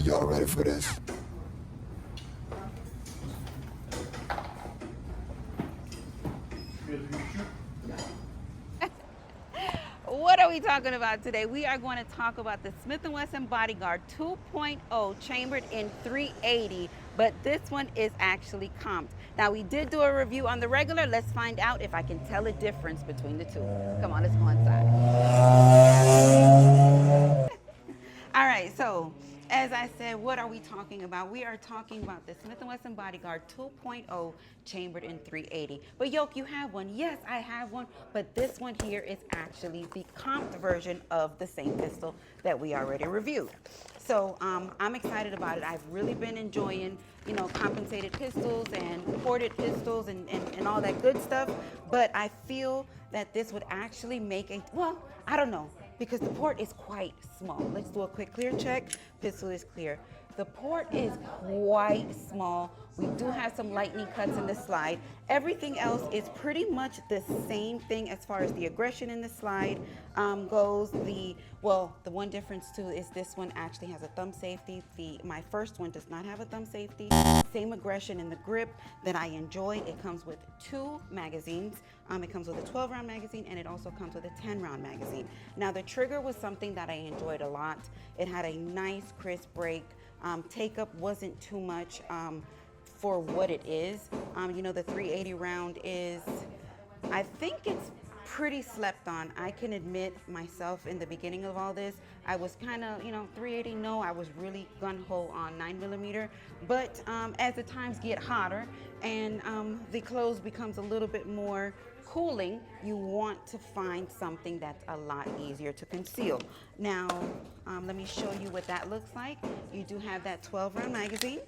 y'all ready for this? What are we talking about today? We are going to talk about the Smith & Wesson Bodyguard 2.0 chambered in 380, but this one is actually comped. Now, we did do a review on the regular. Let's find out if I can tell a difference between the two. Come on, let's go inside. All right, so as I said, what are we talking about? We are talking about the Smith & Wesson Bodyguard 2.0 chambered in 380. But Yoke, you have one. Yes, I have one, but this one here is actually the comped version of the same pistol that we already reviewed. So I'm excited about it. I've really been enjoying, you know, compensated pistols and ported pistols and all that good stuff. But I feel that this would actually make a, well, I don't know, because the port is quite small. Let's do a quick clear check. Pistol is clear. The port is quite small. We do have some lightning cuts in the slide. Everything else is pretty much the same thing as far as the aggression in the slide goes. The one difference too is this one actually has a thumb safety. My first one does not have a thumb safety. Same aggression in the grip that I enjoy. It comes with 2 magazines. It comes with a 12-round magazine, and it also comes with a 10-round magazine. Now, the trigger was something that I enjoyed a lot. It had a nice crisp break. Take-up wasn't too much for what it is. You know, the 380 round is, I think it's pretty slept on. I can admit myself in the beginning of all this, I was kind of, you know, 380, no, I was really gun-ho on 9mm. But as the times get hotter and the clothes becomes a little bit more cooling, you want to find something that's a lot easier to conceal. Now, let me show you what that looks like. You do have that 12-round magazine,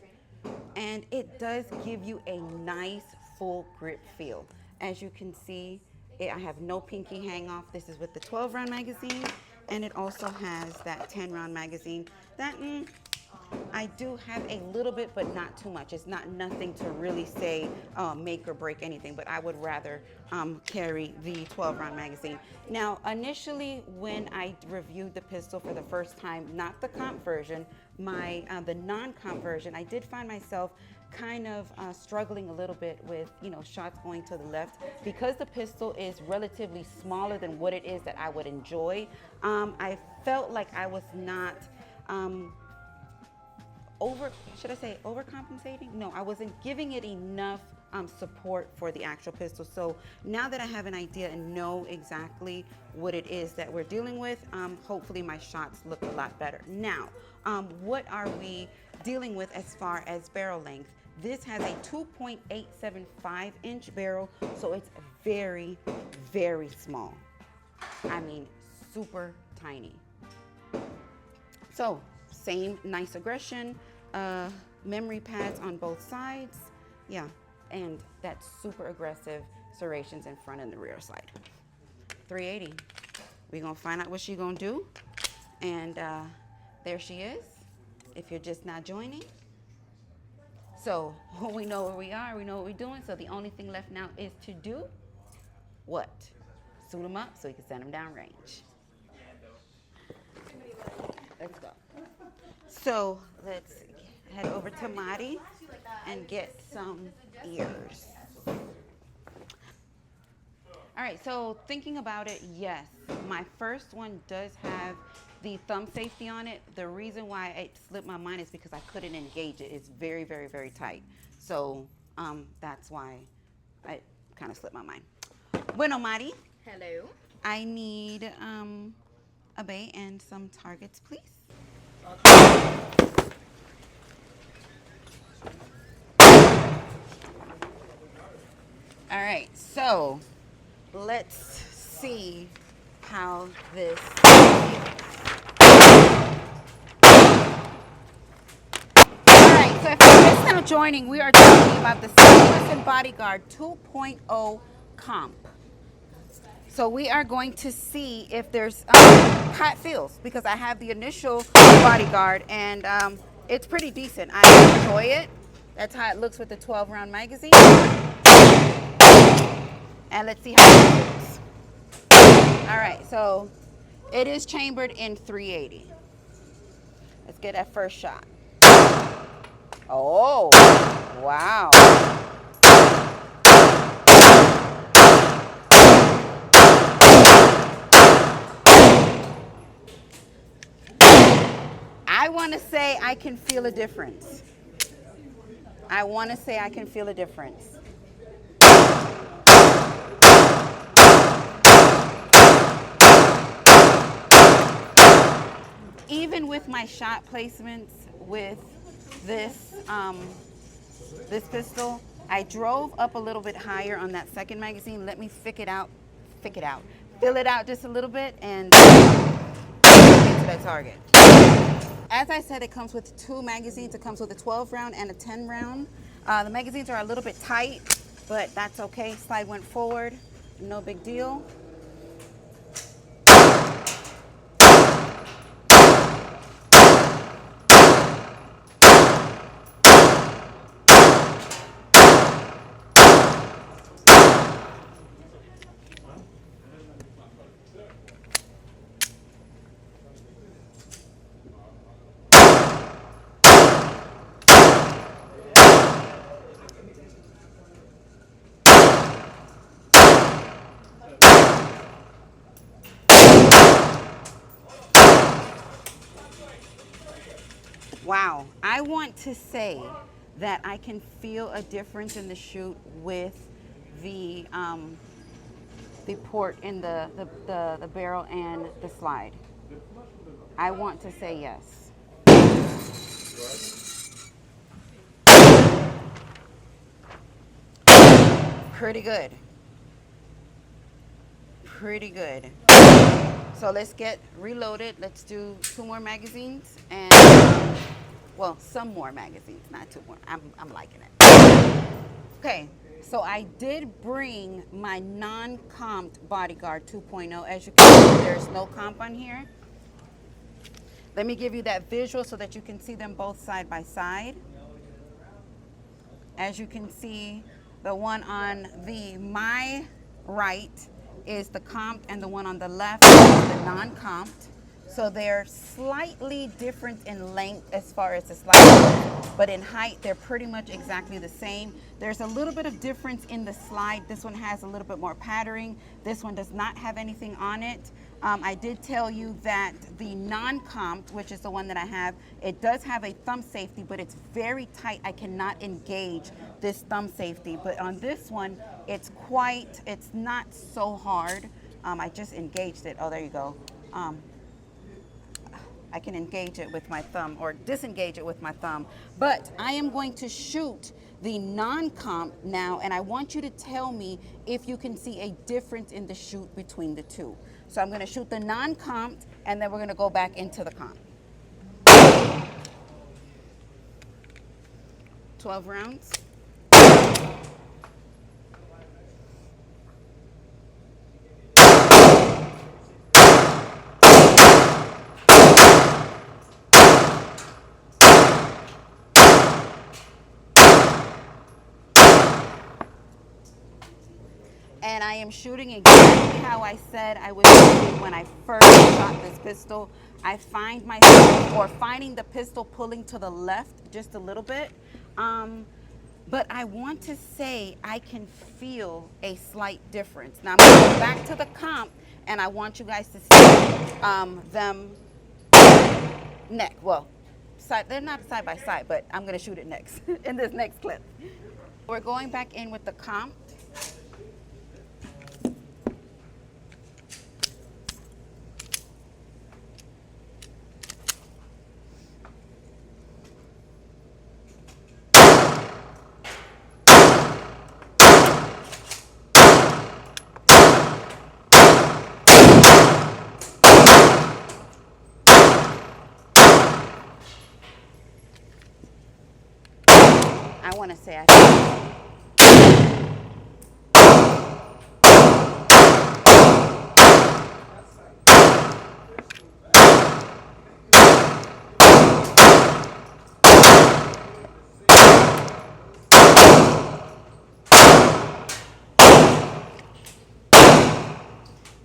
and it does give you a nice full grip feel. As you can see, I have no pinky hang off. This is with the 12-round magazine, and it also has that 10-round magazine. That I do have a little bit, but not too much. It's not nothing to really say make or break anything, but I would rather carry the 12-round magazine. Now, initially, when I reviewed the pistol for the first time, not the comp version, the non-comp version, I did find myself kind of struggling a little bit with, you know, shots going to the left because the pistol is relatively smaller than what it is that I would enjoy. I felt like I was not overcompensating? No, I wasn't giving it enough support for the actual pistol. So now that I have an idea and know exactly what it is that we're dealing with, hopefully my shots look a lot better. Now, what are we dealing with as far as barrel length? This has a 2.875-inch barrel, so it's very, very small. I mean, super tiny. So, same nice aggression, memory pads on both sides, yeah, and that super aggressive serrations in front and the rear side. 380. We're gonna find out what she's gonna do, and there she is. If you're just not joining, so we know where we are, we know what we're doing. So the only thing left now is to do what? Suit them up so we can send them down range. Let's go. So let's head over to Madi and get some ears. All right, so thinking about it, yes, my first one does have the thumb safety on it. The reason why it slipped my mind is because I couldn't engage it. It's very, very, very tight. So that's why I kind of slipped my mind. Bueno, Madi. Hello. I need a bay and some targets, please. All right, so let's see how this feels. All right, so if you're just now joining, we are talking about the S&W Wesson Bodyguard 2.0 comp. So we are going to see if there's how it feels, because I have the initial Bodyguard and it's pretty decent. I enjoy it. That's how it looks with the 12-round magazine. And let's see how it feels. All right, so it is chambered in 380. Let's get that first shot. Oh, wow. I want to say I can feel a difference. I want to say I can feel a difference. Even with my shot placements with this this pistol, I drove up a little bit higher on that second magazine. Let me fill it out just a little bit and get to that target. As I said, it comes with 2 magazines. It comes with a 12 round and a 10 round. The magazines are a little bit tight, but that's okay. Slide went forward, no big deal. Wow, I want to say that I can feel a difference in the shoot with the port in the barrel and the slide. I want to say yes. Pretty good. Pretty good. So let's get reloaded. Let's do 2 more magazines and, well, some more magazines, not 2 more. I'm liking it. Okay, so I did bring my non-comped Bodyguard 2.0. As you can see, there's no comp on here. Let me give you that visual so that you can see them both side by side. As you can see, the one on my right is the comped and the one on the left is the non-comped. So they're slightly different in length as far as the slide, but in height, they're pretty much exactly the same. There's a little bit of difference in the slide. This one has a little bit more patterning. This one does not have anything on it. I did tell you that the non-comped, which is the one that I have, it does have a thumb safety, but it's very tight. I cannot engage this thumb safety. But on this one, it's not so hard. I just engaged it. Oh, there you go. I can engage it with my thumb or disengage it with my thumb. But I am going to shoot the non-comp now, and I want you to tell me if you can see a difference in the shoot between the two. So I'm going to shoot the non-comp, and then we're going to go back into the comp. 12 rounds. And I am shooting exactly how I said I was shooting when I first shot this pistol. I find myself, or finding the pistol pulling to the left just a little bit. But I want to say I can feel a slight difference. Now I'm going to go back to the comp, and I want you guys to see them neck. Well, they're not side by side, but I'm going to shoot it next in this next clip. We're going back in with the comp. I want to say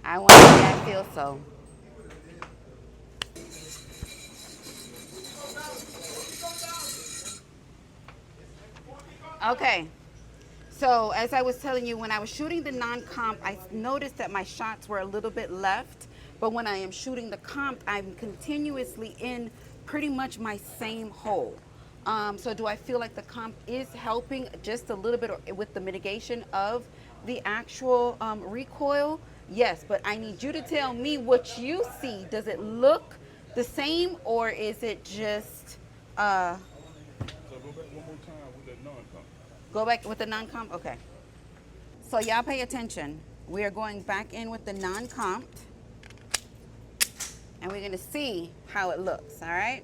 I want to say I feel so. Okay. So as I was telling you, when I was shooting the non-comp, I noticed that my shots were a little bit left. But when I am shooting the comp, I'm continuously in pretty much my same hole. So do I feel like the comp is helping just a little bit with the mitigation of the actual recoil? Yes, but I need you to tell me what you see. Does it look the same, or is it just So go back one more time with that non-comp. go back with the non-comp? Okay. So y'all pay attention. We are going back in with the non-comp, and we're gonna see how it looks, all right?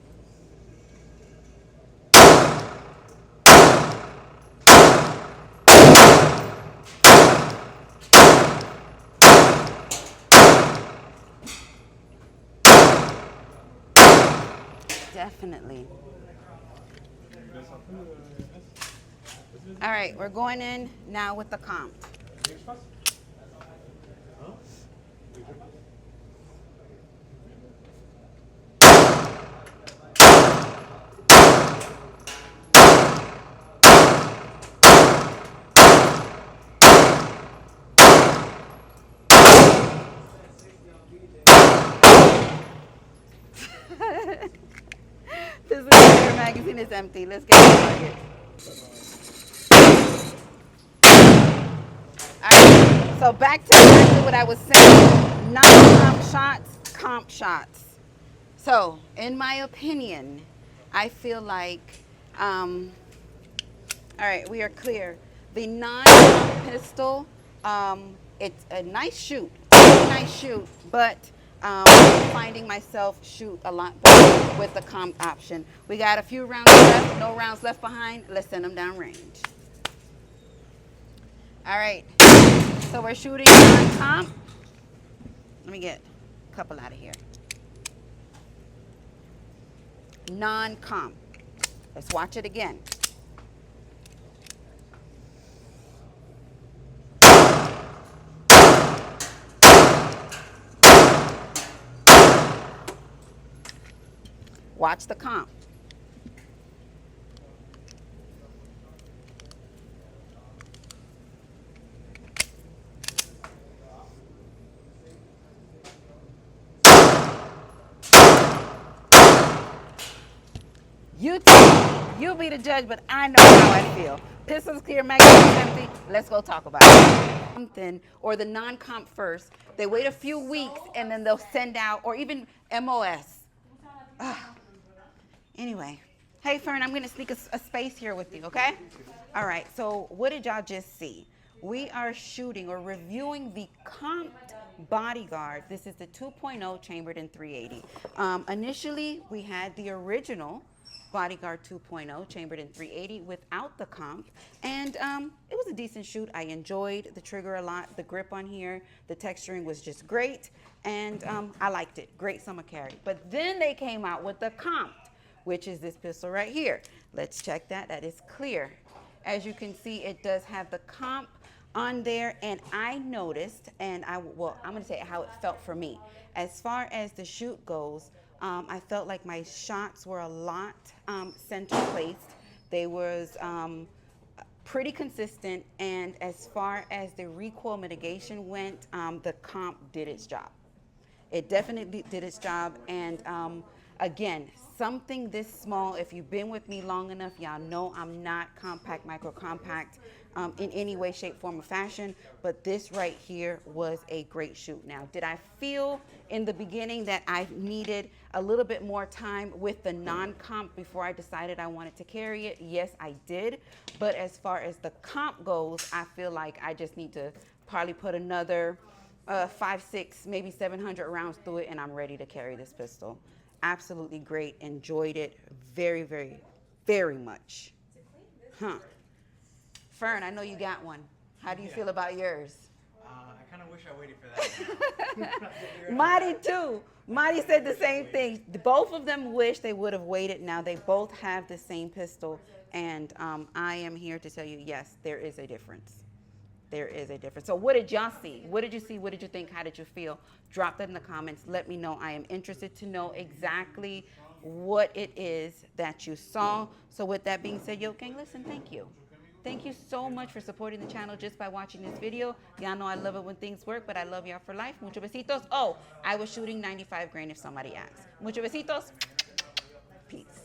Definitely. All right, we're going in now with the comp. This is your magazine is empty. Let's get started. All right, so back to exactly what I was saying. Non-comp shots, comp shots. So, in my opinion, I feel like, all right, we are clear. The non-comp pistol, it's a nice shoot, but I'm finding myself shoot a lot better with the comp option. We got a few rounds left, no rounds left behind. Let's send them down range. All right, so we're shooting non-comp. Let me get a couple out of here. Non-comp. Let's watch it again. Watch the comp. You be the judge, but I know how I feel. Pistols clear, magazine empty. Let's go talk about it. Something or the non-comp first. They wait a few weeks and then they'll send out, or even MOS. Ugh. Anyway, hey Fern, I'm gonna sneak a space here with you, okay? All right. So what did y'all just see? We are shooting or reviewing the comp Bodyguard. This is the 2.0 chambered in 380. Initially, we had the original Bodyguard 2.0 chambered in 380 without the comp, and it was a decent shoot. I enjoyed the trigger a lot. The grip on here, the texturing was just great, and I liked it. Great summer carry. But then they came out with the comp, which is this pistol right here. Let's check that. That is clear. As you can see, it does have the comp on there, and I noticed, and I'm going to say how it felt for me. As far as the shoot goes, I felt like my shots were a lot center placed. They was pretty consistent, and as far as the recoil mitigation went, the comp did its job. It definitely did its job, and again, something this small, if you've been with me long enough, y'all know I'm not compact, micro compact in any way, shape, form, or fashion, but this right here was a great shoot. Now, did I feel in the beginning that I needed a little bit more time with the non-comp before I decided I wanted to carry it? Yes, I did, but as far as the comp goes, I feel like I just need to probably put another 5, 6, maybe 700 rounds through it, and I'm ready to carry this pistol. Absolutely great. Enjoyed it very, very, very much. Huh. Fern, I know you got one. How do you feel about yours? I kind of wish I waited for that. Marty too. Marty said the same thing. Both of them wish they would have waited. Now they both have the same pistol, and I am here to tell you, yes, there is a difference. There is a difference. So what did y'all see? What did you see? What did you think? How did you feel? Drop that in the comments. Let me know. I am interested to know exactly what it is that you saw. So with that being said, Yoki, listen, thank you. Thank you so much for supporting the channel just by watching this video. Y'all know I love it when things work, but I love y'all for life. Muchos besitos. Oh, I was shooting 95 grain if somebody asks. Muchos besitos. Peace.